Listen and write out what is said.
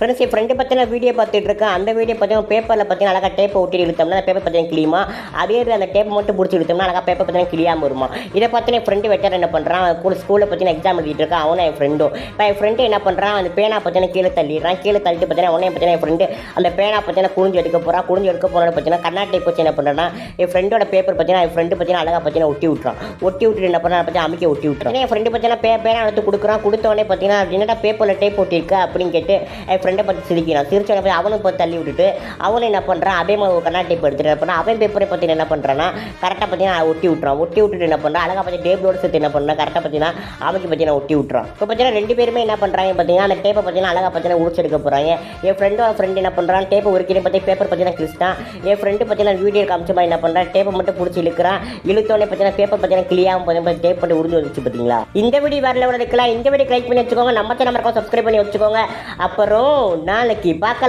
Friends என் friend பற்றின video பார்த்துட்டு இருக்கேன். அந்த வீடியோ பார்த்தீங்கன்னா பேப்பரில் பார்த்தீங்கன்னா அழகாக டேப்பை ஒட்டி இழுத்தோம்னா அந்த பேப்பர் பார்த்தீங்கன்னா கிளியுமா, அதே அந்த டேப்பை மட்டும் பிடிச்சி இழுத்தோம்னா அழகாக பேப்பர் பார்த்தீங்கன்னா கிளியாமல் வருமா. இதை பார்த்து என் ஃப்ரெண்டு வெட்டர் என்ன பண்ணுறான், ஸ்கூலில் பார்த்தீங்கன்னா எக்ஸாம் எழுதிட்டு இருக்கான். அவனும் என் ஃப்ரெண்டும் இப்போ என் ஃப்ரெண்டு என்ன பண்ணுறான், அந்த பேனா பார்த்தீங்கன்னா கீழே தள்ளிடுறான். கீழே தள்ளிட்டு பார்த்தீங்கன்னா உடனே பார்த்தீங்கன்னா என் ஃப்ரெண்டு அந்த பேனா பார்த்தீங்கன்னா குனிஞ்சு எடுக்க போகிறான். குனிஞ்சு எடுக்க போனோட பார்த்தீங்கன்னா கண்ணாடி போச்சு என்ன பண்ணுறான்னா என் ஃப்ரெண்டோட பேப்பர் பார்த்தீங்கன்னா என் ஃப்ரெண்டு பார்த்தீங்கன்னா அழகாக பார்த்தீங்கன்னா ஒட்டி விட்டுறான். ஒட்டி விட்டுட்டு என்ன பண்ணுறான் பார்த்தீங்கன்னா அமைக்க ஒட்டி விட்டுறான். என் ஃப்ரெண்டு பார்த்தீங்கன்னா பேனா எடுத்து கொடுக்குறான். கொடுத்தவொடனே பார்த்தீங்கன்னா என்னடா பேப்பரில் டேப் ஒட்டியிருக்க அப்படின்னு கேட்டு என் ஃப்ரெண்டை பார்த்து சிரிக்கிறான். சிரிச்சவனை போய் அவனும் பார்த்து தள்ளி விட்டுட்டு அவனும் என்ன பண்ணுறான், அதே மாதிரி ஒரு கண்ணாடி டேப் எடுத்துட்டு என்ன பண்ணான், அவன் பேப்பரை பார்த்தீங்கன்னா என்ன பண்ணுறான்னா கரெக்டாக பார்த்தீங்கன்னா ஒட்டி விட்டுறான். ஒட்டி விட்டுட்டு என்ன பண்ணுறான், அழகாக பார்த்து டேப்போடு சேர்த்து என்ன பண்ணுறான் கரெக்டாக பார்த்தீங்கன்னா அமைக்கு பார்த்தீங்கன்னா ஒட்டி விட்டுறான். இப்போ பார்த்தீங்கன்னா ரெண்டு பேருமே என்ன பண்ணுறாங்க பார்த்தீங்கன்னா அந்த டேப்பை பார்த்தீங்கன்னா அழகாக பார்த்தீங்கன்னா உரிச்செடுக்க போகிறாங்க. என் ஃப்ரெண்டு என்ன பண்ணுறான், டேப்பை உரிக்கிறேன் பார்த்து பேப்பர் பார்த்தீங்கன்னா கிழிச்சிட்டான். என் ஃப்ரெண்டு பார்த்தீங்கன்னா வீடியோ காமிச்ச மாதிரி என்ன பண்ணுறான், டேப்பை மட்டும் பிடிச்சி இழுக்கிறான். இழுத்தோடனே பார்த்தீங்கன்னா பேப்பர் பார்த்தீங்கன்னா கிளியாமல் பார்த்தீங்கன்னா டேப் பண்ணி உறிஞ்சு வந்துச்சு பார்த்தீங்களா. இந்த வீடியோ வரல இருக்கலாம். இந்த வீடியோ லைக் பண்ணி வச்சுக்கோங்க. நம்ம சேனல் சப்ஸ்கிரைப் பண்ணி வச்சுக்கோங்க. அப்புறம் நாளைக்கு பார்க்கலாம்.